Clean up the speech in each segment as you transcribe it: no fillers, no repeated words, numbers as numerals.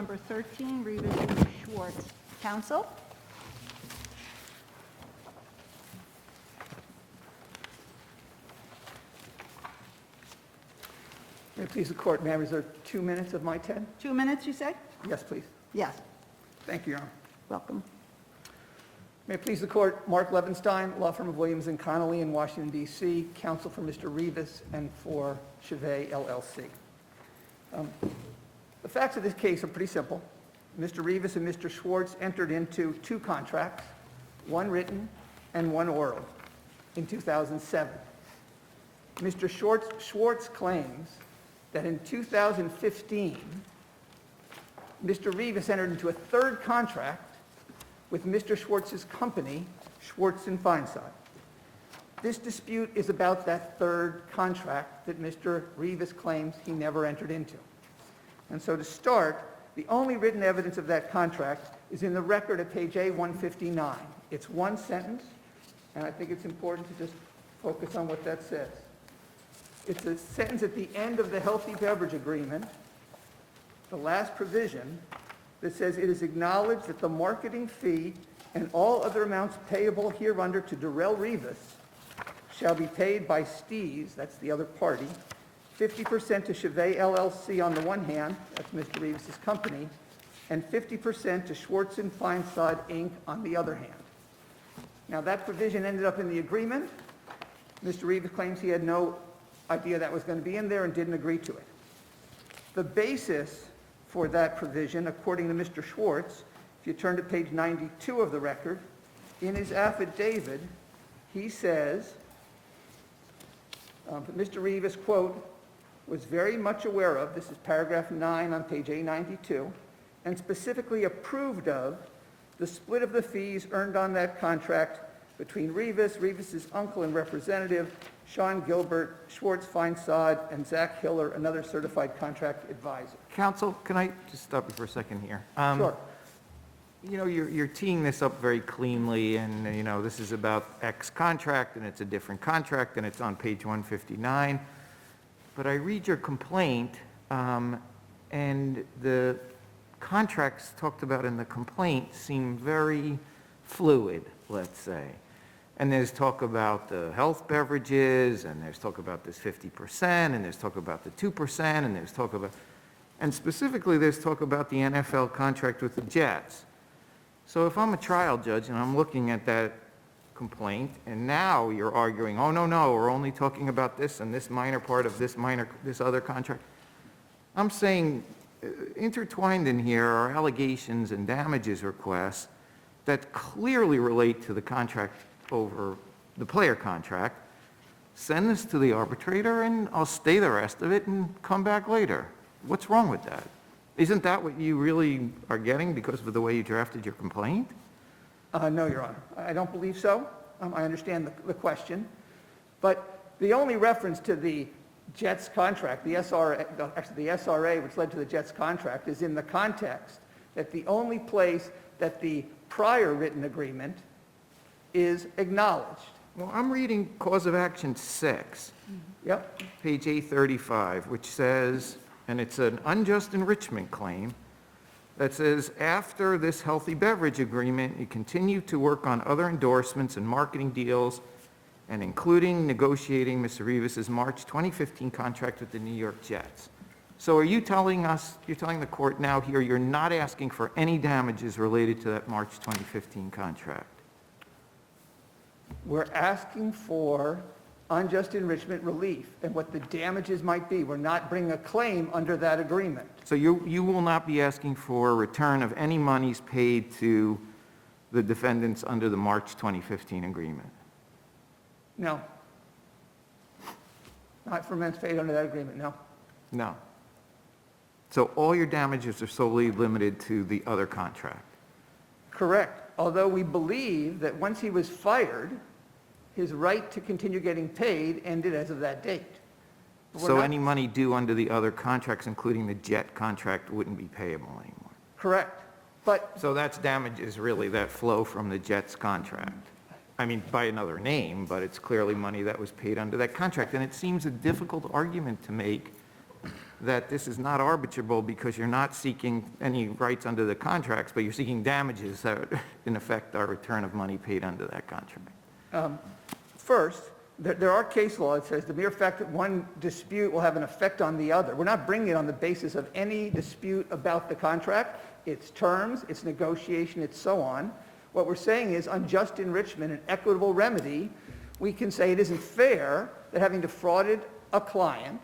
number 13, Revis v. Schwartz. Counsel? May it please the court, may I reserve 2 minutes of my 10? 2 minutes, you say? Yes, please. Yes. Thank you, Your Honor. Welcome. May it please the court, Mark Levenstein, law firm of Williams & Connolly in Washington, D.C., counsel for Mr. Revis and for Chevet, LLC. The facts of this case are pretty simple. Mr. Revis and Mr. Schwartz entered into 2 contracts, one written and one oral, in 2007. Mr. Schwartz claims that in 2015, Mr. Revis entered into a 3rd contract with Mr. Schwartz's company, Schwartz & Feinside. This dispute is about that 3rd contract that Mr. Revis claims he never entered into. And so to start, the only written evidence of that contract is in the record at page A159. It's one sentence, and I think it's important to just focus on what that says. It's a sentence at the end of the healthy beverage agreement, the last provision, that says it is acknowledged that the marketing fee and all other amounts payable hereunder to Darrell Revis shall be paid by Stees, that's the other party, 50% to Chevet LLC on the one hand, that's Mr. Revis's company, and 50% to Schwartz & Feinside, Inc. on the other hand. Now that provision ended up in the agreement. Mr. Revis claims he had no idea that was going to be in there and didn't agree to it. The basis for that provision, according to Mr. Schwartz, if you turn to page 92 of the record, in his affidavit, he says, Mr. Revis, quote, was very much aware of, this is paragraph 9 on page A92, and specifically approved of the split of the fees earned on that contract between Revis, Revis's uncle and representative, Sean Gilbert, Schwartz Feinside, and Zach Hiller, another certified contract advisor. Counsel, can I just stop you for a second here? Sure. You know, you're teeing this up very cleanly, and, you know, this is about X contract, and it's a different contract, and it's on page 159. But I read your complaint, and the contracts talked about in the complaint seem very fluid, let's say. And there's talk about the health beverages, and there's talk about this 50%, and there's talk about the 2%, and there's talk about, and specifically there's talk about the NFL contract with the Jets. So if I'm a trial judge and I'm looking at that complaint, and now you're arguing, oh, no, we're only talking about this and this minor part of this other contract. I'm saying intertwined in here are allegations and damages requests that clearly relate to the contract over the player contract. Send this to the arbitrator and I'll stay the rest of it and come back later. What's wrong with that? Isn't that what you really are getting because of the way you drafted your complaint? No, Your Honor. I don't believe so. I understand the question. But the only reference to the Jets contract, the SRA, which led to the Jets contract, is in the context that the only place that the prior written agreement is acknowledged. Well, I'm reading cause of action 6, Yep. page 835, which says, and it's an unjust enrichment claim, that says, after this healthy beverage agreement, you continue to work on other endorsements and marketing deals, and including negotiating Mr. Revis's March 2015 contract with the New York Jets. So are you telling us, you're telling the court now here, you're not asking for any damages related to that March 2015 contract? We're asking for unjust enrichment relief and what the damages might be. We're not bringing a claim under that agreement. So you will not be asking for a return of any monies paid to the defendants under the March 2015 agreement? No. Not for amounts paid under that agreement, no. No. So all your damages are solely limited to the other contract? Correct. Although we believe that once he was fired, his right to continue getting paid ended as of that date. But we're So not- any money due under the other contracts, including the Jet contract, wouldn't be payable anymore? Correct. But So that's damages really that flow from the Jets contract? I mean, by another name, but it's clearly money that was paid under that contract. And it seems a difficult argument to make that this is not arbitrable because you're not seeking any rights under the contracts, but you're seeking damages that, in effect, are return of money paid under that contract. First, there are case law that says the mere fact that one dispute will have an effect on the other. We're not bringing it on the basis of any dispute about the contract, its terms, its negotiation, its so on. What we're saying is unjust enrichment, an equitable remedy. We can say it isn't fair that having defrauded a client,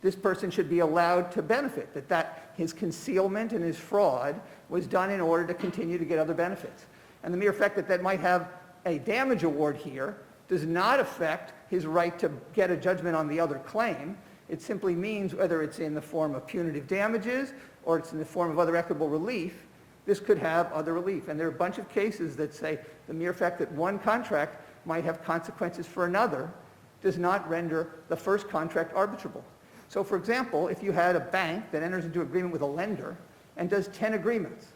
this person should be allowed to benefit, that his concealment and his fraud was done in order to continue to get other benefits. And the mere fact that that might have a damage award here does not affect his right to get a judgment on the other claim. It simply means whether it's in the form of punitive damages or it's in the form of other equitable relief, this could have other relief. And there are a bunch of cases that say the mere fact that one contract might have consequences for another does not render the first contract arbitrable. So for example, if you had a bank that enters into agreement with a lender and does 10 agreements,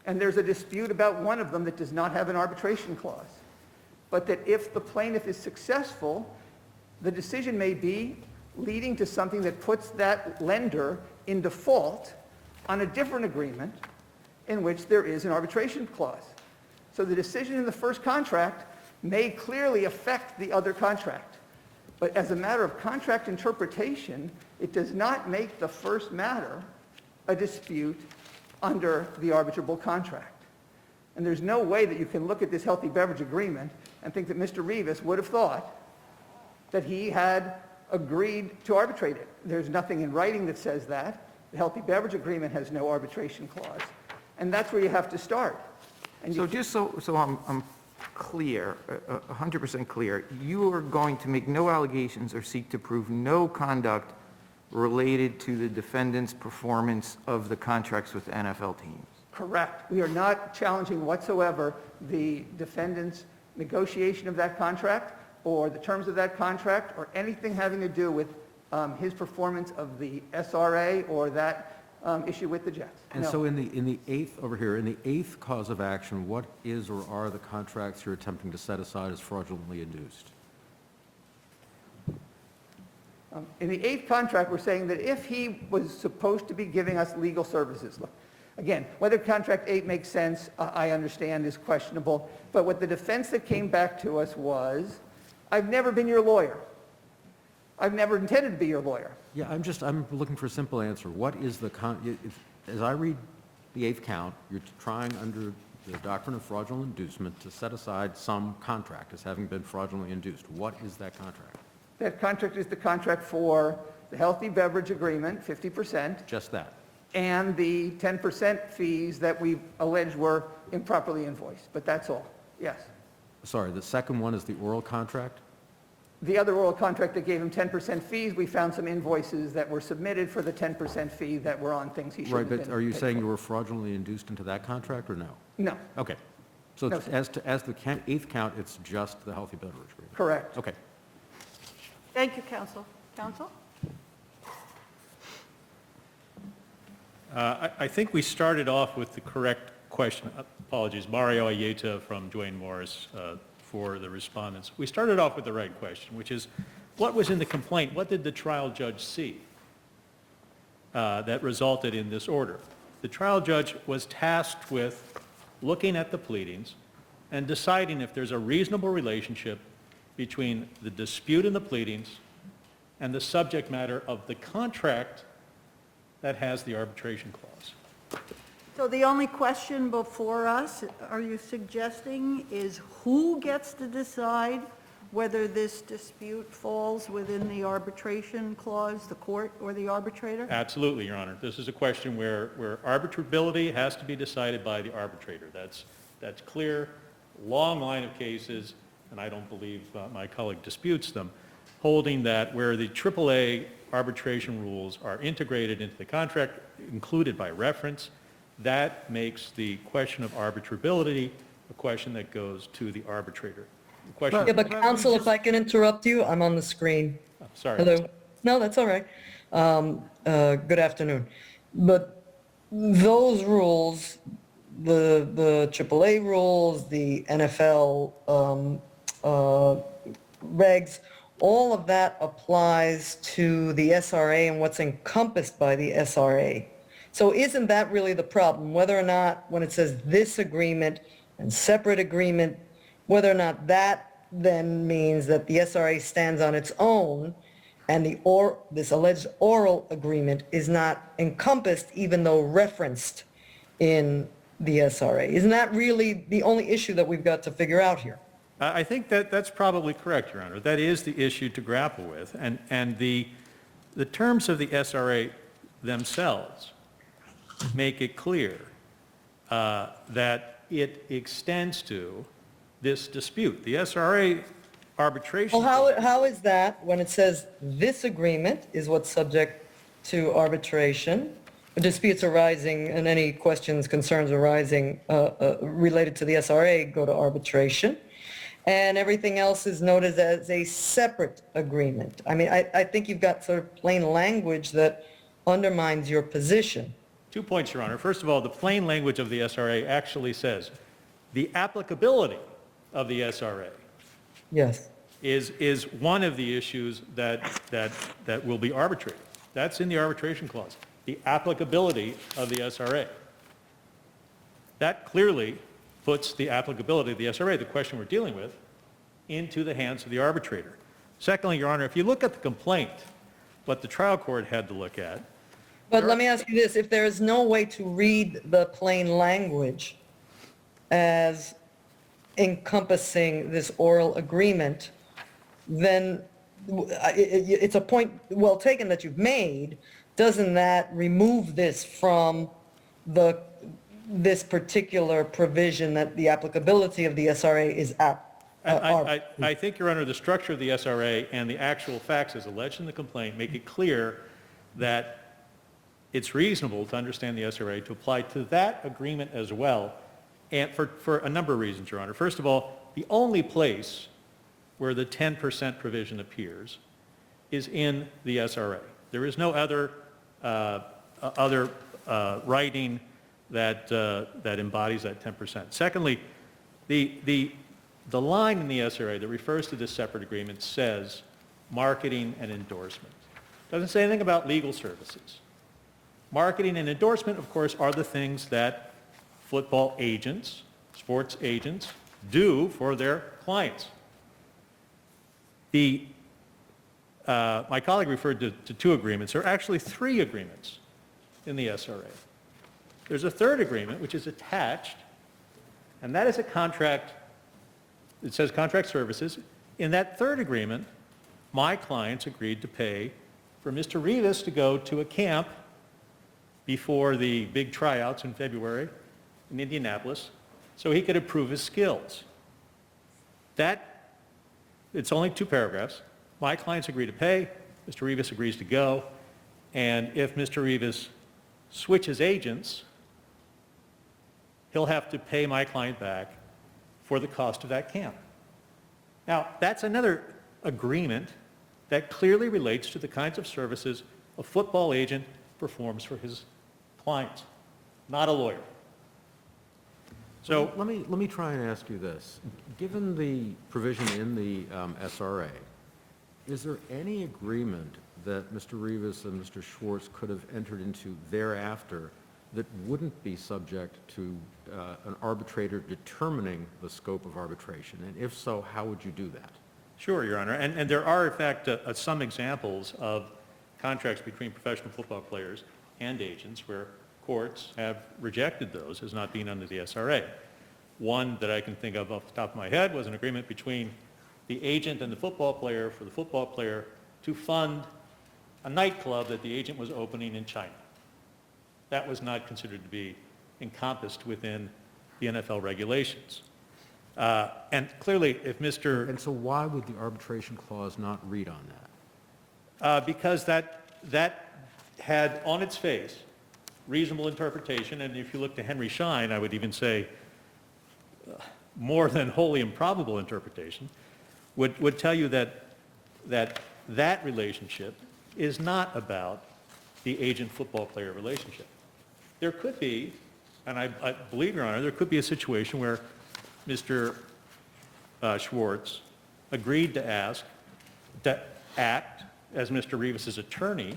and there's a dispute about one of them that does not have an arbitration clause, but that if the plaintiff is successful, the decision may be leading to something that puts that lender in default on a different agreement in which there is an arbitration clause. So the decision in the first contract may clearly affect the other contract. But as a matter of contract interpretation, it does not make the first matter a dispute under the arbitrable contract. And there's no way that you can look at this healthy beverage agreement and think that Mr. Revis would have thought that he had agreed to arbitrate it. There's nothing in writing that says that. The healthy beverage agreement has no arbitration clause. And that's where you have to start. And So just so I'm clear, 100% clear, you are going to make no allegations or seek to prove no conduct related to the defendant's performance of the contracts with NFL teams? Correct. We are not challenging whatsoever the defendant's negotiation of that contract or the terms of that contract or anything having to do with his performance of the SRA or that issue with the Jets. And No. so in the eighth, over here, in the eighth cause of action, what is or are the contracts you're attempting to set aside as fraudulently induced? In the eighth contract, we're saying that if he was supposed to be giving us legal services, look, again, whether contract 8 makes sense, I understand is questionable, but what the defense that came back to us was, I've never been your lawyer. I've never intended to be your lawyer. Yeah, I'm looking for a simple answer. What is the, as I read the eighth count, you're trying under the doctrine of fraudulent inducement to set aside some contract as having been fraudulently induced. What is that contract? That contract is the contract for the healthy beverage agreement, 50%, Just that. and the 10% fees that we allege were improperly invoiced, but that's all, yes. Sorry, the second one is the oral contract? The other oral contract that gave him 10% fees, we found some invoices that were submitted for the 10% fee that were on things he shouldn't Right, have been. but are you paid saying for. you were fraudulently induced into that contract or no? No, Okay. So No, it's- sir. as the eighth count, it's just the healthy beverage agreement? correct. Okay. Thank you, counsel. Counsel? I think we started off with the correct question. Apologies, Mario Ayeta from Duane Morris for the respondents. We started off with the right question, which is, what was in the complaint? What did the trial judge see that resulted in this order? The trial judge was tasked with looking at the pleadings and deciding if there's a reasonable relationship between the dispute in the pleadings and the subject matter of the contract that has the arbitration clause. So the only question before us, are you suggesting, is who gets to decide whether this dispute falls within the arbitration clause, the court or the arbitrator? Absolutely, Your Honor. This is a question where arbitrability has to be decided by the arbitrator. That's clear, long line of cases, and I don't believe my colleague disputes them, holding that where the AAA arbitration rules are integrated into the contract, included by reference, that makes the question of arbitrability a question that goes to the arbitrator. The question, Yeah, but counsel, if I can interrupt you, I'm on the screen. sorry. Hello? No, that's all right. Good afternoon. But those rules, the AAA rules, the NFL regs, all of that applies to the SRA and what's encompassed by the SRA. So isn't that really the problem? Whether or not, when it says this agreement and separate agreement, whether or not that then means that the SRA stands on its own and this alleged oral agreement is not encompassed even though referenced in the SRA. Isn't that really the only issue that we've got to figure out here? I think that's probably correct, Your Honor. That is the issue to grapple with. And the terms of the SRA themselves make it clear that it extends to this dispute. The SRA arbitration. Well, how is that when it says this agreement is what's subject to arbitration, disputes arising and any questions, concerns arising related to the SRA go to arbitration, and everything else is noted as a separate agreement? I mean, I think you've got sort of plain language that undermines your position. 2 points, Your Honor. First of all, the plain language of the SRA actually says the applicability of the SRA Yes. is one of the issues that will be arbitrated. That's in the arbitration clause, the applicability of the SRA. That clearly puts the applicability of the SRA, the question we're dealing with, into the hands of the arbitrator. Secondly, Your Honor, if you look at the complaint, what the trial court had to look at, But let me ask you this, if there is no way to read the plain language as encompassing this oral agreement, then it's a point well taken that you've made. Doesn't that remove this from this particular provision that the applicability of the SRA is I think, Your Honor, the structure of the SRA and the actual facts as alleged in the complaint make it clear that it's reasonable to understand the SRA to apply to that agreement as well, and for a number of reasons, Your Honor. First of all, the only place where the 10% provision appears is in the SRA. There is no other writing that embodies that 10%. Secondly, the line in the SRA that refers to this separate agreement says marketing and endorsement. Doesn't say anything about legal services. Marketing and endorsement, of course, are the things that football agents, sports agents, do for their clients. My colleague referred to 2 agreements. There are actually 3 agreements in the SRA. There's a third agreement, which is attached, and that is a contract. It says contract services. In that third agreement, my clients agreed to pay for Mr. Revis to go to a camp before the big tryouts in February in Indianapolis so he could improve his skills. It's only 2 paragraphs. My clients agree to pay, Mr. Revis agrees to go, and if Mr. Revis switches agents, he'll have to pay my client back for the cost of that camp. Now, that's another agreement that clearly relates to the kinds of services a football agent performs for his clients, not a lawyer. So let me try and ask you this. Given the provision in the SRA, is there any agreement that Mr. Revis and Mr. Schwartz could have entered into thereafter that wouldn't be subject to an arbitrator determining the scope of arbitration? And if so, how would you do that? Sure, Your Honor. And there are, in fact, some examples of contracts between professional football players and agents where courts have rejected those as not being under the SRA. One that I can think of off the top of my head was an agreement between the agent and the football player for the football player to fund a nightclub that the agent was opening in China. That was not considered to be encompassed within the NFL regulations. And clearly, if Mr. And so why would the arbitration clause not read on that? Because that had on its face reasonable interpretation, and if you look to Henry Schein, I would even say more than wholly improbable interpretation, would tell you that relationship is not about the agent-football player relationship. There could be, and I believe, Your Honor, there could be a situation where Mr. Schwartz agreed to ask to act as Mr. Revis's attorney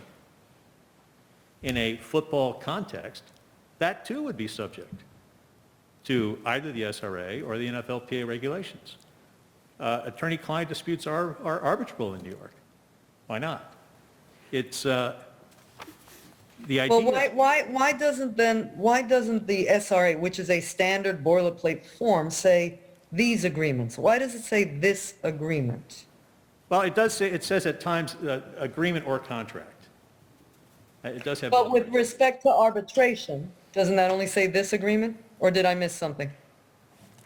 in a football context, that too would be subject to either the SRA or the NFLPA regulations. Attorney-client disputes are arbitrable in New York. Why not? It's the idea. Well, why doesn't the SRA, which is a standard boilerplate form, say these agreements? Why does it say this agreement? Well, it does say, it says at times agreement or contract. It does have. But with respect to arbitration, doesn't that only say this agreement? Or did I miss something?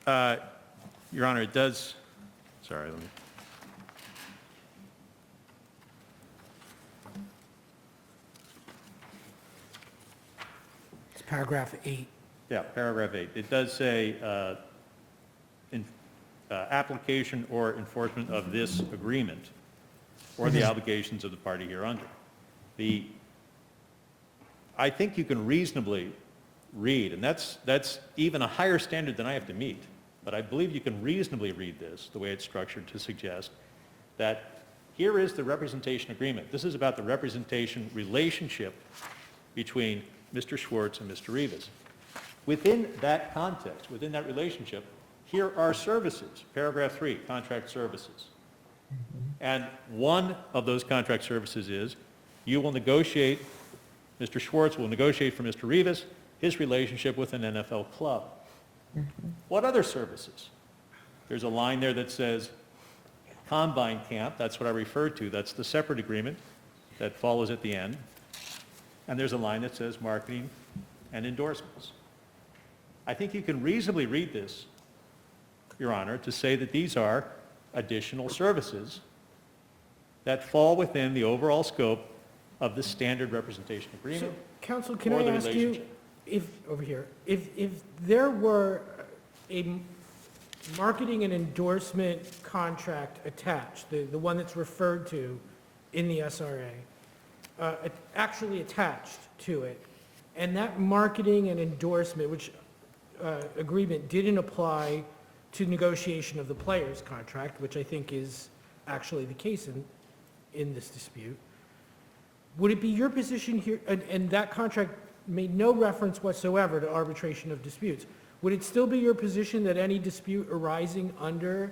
Your Honor, it does, sorry, let me. It's paragraph 8. Yeah, paragraph 8. It does say application or enforcement of this agreement or the obligations of the party hereunder. I think you can reasonably read, and that's even a higher standard than I have to meet, but I believe you can reasonably read this, the way it's structured, to suggest that here is the representation agreement. This is about the representation relationship between Mr. Schwartz and Mr. Revis. Within that context, within that relationship, here are services, paragraph 3, contract services. And one of those contract services is you will negotiate, Mr. Schwartz will negotiate for Mr. Revis his relationship with an NFL club. What other services? There's a line there that says combine camp, that's what I referred to, that's the separate agreement that follows at the end. And there's a line that says marketing and endorsements. I think you can reasonably read this, Your Honor, to say that these are additional services that fall within the overall scope of the standard representation agreement. Counsel, can or I the ask you, relationship. if there were a marketing and endorsement contract attached, the one that's referred to in the SRA, actually attached to it, and that marketing and endorsement, which agreement didn't apply to negotiation of the player's contract, which I think is actually the case in this dispute, would it be your position here, and that contract made no reference whatsoever to arbitration of disputes, would it still be your position that any dispute arising under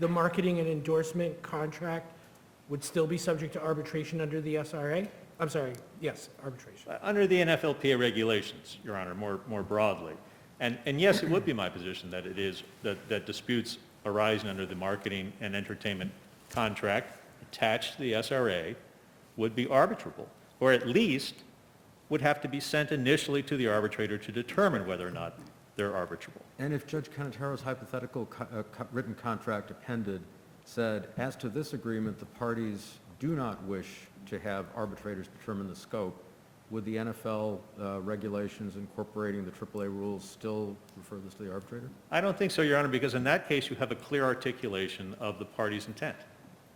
the marketing and endorsement contract would still be subject to arbitration under the SRA? I'm sorry, yes, arbitration. Under the NFLPA regulations, Your Honor, more broadly. And yes, it would be my position that it is, that disputes arising under the marketing and entertainment contract attached to the SRA would be arbitrable, or at least would have to be sent initially to the arbitrator to determine whether or not they're arbitrable. And if Judge Canataro's hypothetical written contract appended said, as to this agreement, the parties do not wish to have arbitrators determine the scope, would the NFL regulations incorporating the AAA rules still refer this to the arbitrator? I don't think so, Your Honor, because in that case you have a clear articulation of the party's intent.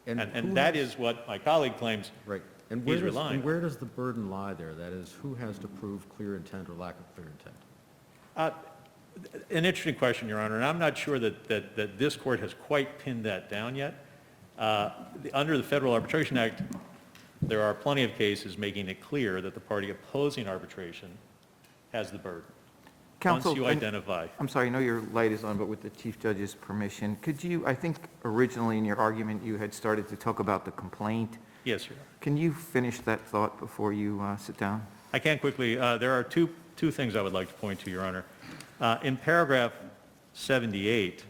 And that is what my colleague claims. Right. And He's relying on. where does the burden lie there? That is, who has to prove clear intent or lack of clear intent? An interesting question, Your Honor, and I'm not sure that this court has quite pinned that down yet. Under the Federal Arbitration Act, there are plenty of cases making it clear that the party opposing arbitration has the burden. Counsel, Once you identify. I'm sorry, I know your light is on, but with the Chief Judge's permission, could you, I think originally in your argument you had started to talk about the complaint. Yes, Your Honor. Can you finish that thought before you sit down? I can quickly. There are two things I would like to point to, Your Honor. In paragraph 78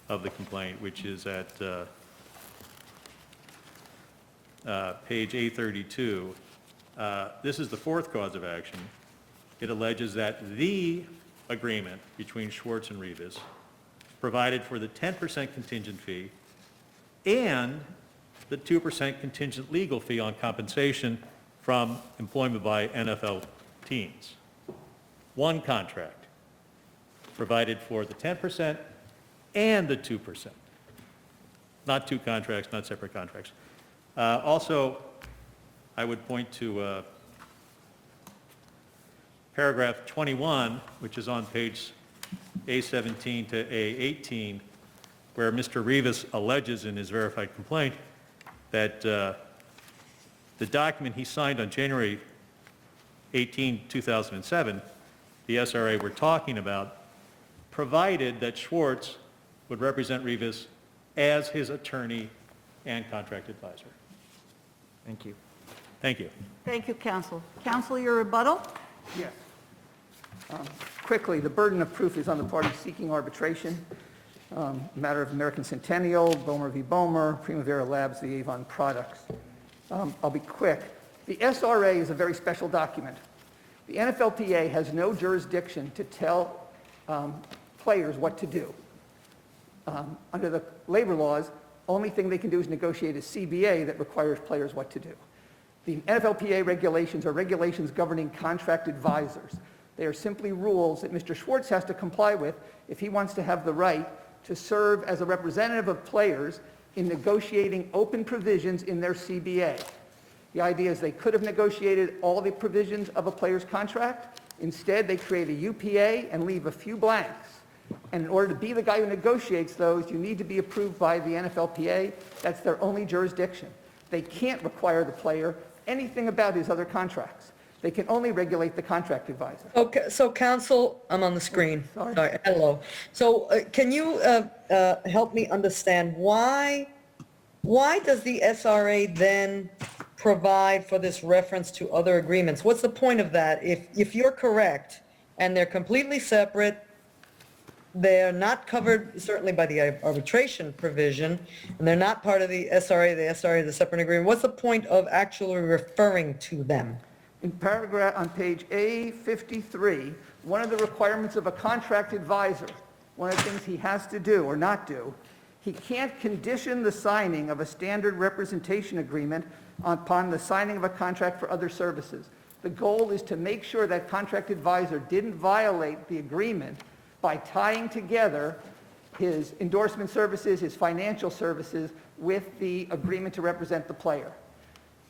of the complaint, which is at page 832, this is the fourth cause of action. It alleges that the agreement between Schwartz and Revis provided for the 10% contingent fee and the 2% contingent legal fee on compensation from employment by NFL teams. One contract provided for the 10% and the 2%. Not two contracts, not separate contracts. Also, I would point to paragraph 21, which is on page A17 to A18, where Mr. Revis alleges in his verified complaint that the document he signed on January 18, 2007, the SRA we're talking about, provided that Schwartz would represent Revis as his attorney and contract advisor. Thank you. Thank you. Thank you, counsel. Counsel, your rebuttal? Yes. Quickly, the burden of proof is on the party seeking arbitration. Matter of American Centennial, Bomer v. Bomer, Primavera Labs, the Avon products. I'll be quick. The SRA is a very special document. The NFLPA has no jurisdiction to tell players what to do. Under the labor laws, only thing they can do is negotiate a CBA that requires players what to do. The NFLPA regulations are regulations governing contract advisors. They are simply rules that Mr. Schwartz has to comply with if he wants to have the right to serve as a representative of players in negotiating open provisions in their CBA. The idea is they could have negotiated all the provisions of a player's contract. Instead, they create a UPA and leave a few blanks. And in order to be the guy who negotiates those, you need to be approved by the NFLPA. That's their only jurisdiction. They can't require the player anything about his other contracts. They can only regulate the contract advisor. Okay, so counsel, I'm on the screen. Sorry. Hello. So can you help me understand why does the SRA then provide for this reference to other agreements? What's the point of that? If you're correct and they're completely separate, they're not covered certainly by the arbitration provision, and they're not part of the SRA is a separate agreement. What's the point of actually referring to them? In paragraph on page A53, one of the requirements of a contract advisor, one of the things he has to do or not do, he can't condition the signing of a standard representation agreement upon the signing of a contract for other services. The goal is to make sure that contract advisor didn't violate the agreement by tying together his endorsement services, his financial services, with the agreement to represent the player.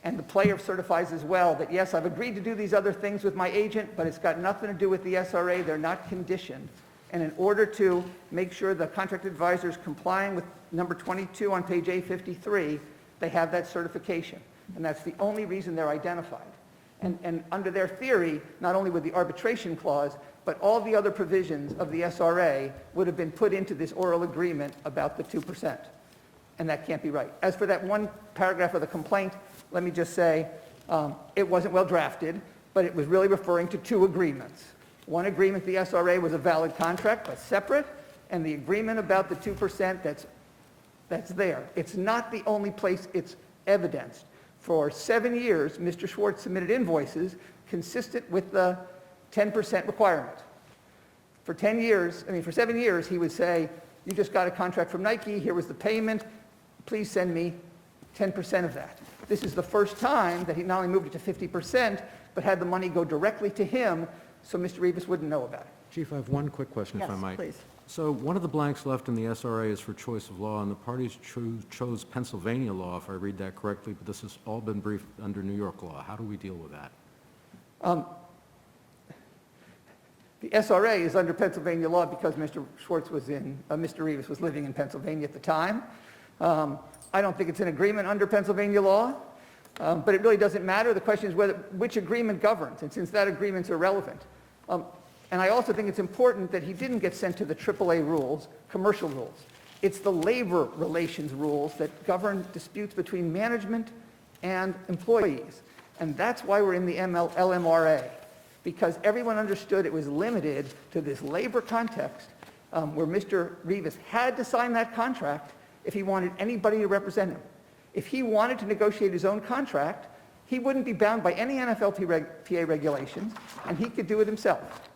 And the player certifies as well that, yes, I've agreed to do these other things with my agent, but it's got nothing to do with the SRA. They're not conditioned. And in order to make sure the contract advisor is complying with number 22 on page A53, they have that certification. And that's the only reason they're identified. And under their theory, not only with the arbitration clause, but all the other provisions of the SRA would have been put into this oral agreement about the 2%. And that can't be right. As for that one paragraph of the complaint, let me just say it wasn't well drafted, but it was really referring to two agreements. One agreement, the SRA, was a valid contract, but separate, and the agreement about the 2% that's there. It's not the only place it's evidenced. For 7 years, Mr. Schwartz submitted invoices consistent with the 10% requirement. For 7 years, he would say, you just got a contract from Nike, here was the payment, please send me 10% of that. This is the first time that he not only moved it to 50%, but had the money go directly to him, so Mr. Revis wouldn't know about it. Chief, I have one quick question, if I Yes, might. please. So one of the blanks left in the SRA is for choice of law, and the parties chose Pennsylvania law, if I read that correctly, but this has all been briefed under New York law. How do we deal with that? The SRA is under Pennsylvania law because Mr. Revis was living in Pennsylvania at the time. I don't think it's an agreement under Pennsylvania law, but it really doesn't matter. The question is which agreement governs, and since that agreement's irrelevant. And I also think it's important that he didn't get sent to the AAA rules, commercial rules. It's the labor relations rules that govern disputes between management and employees. And that's why we're in the LMRA, because everyone understood it was limited to this labor context where Mr. Revis had to sign that contract if he wanted anybody to represent him. If he wanted to negotiate his own contract, he wouldn't be bound by any NFLPA regulations, and he could do it himself.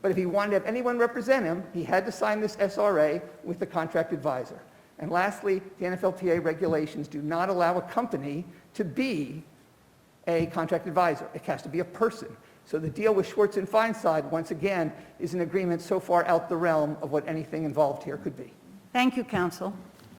But if he wanted to have anyone represent him, he had to sign this SRA with the contract advisor. And lastly, the NFLPA regulations do not allow a company to be a contract advisor. It has to be a person. So the deal with Schwartz and Feinside, once again, is an agreement so far out the realm of what anything involved here could be. Thank you, counsel.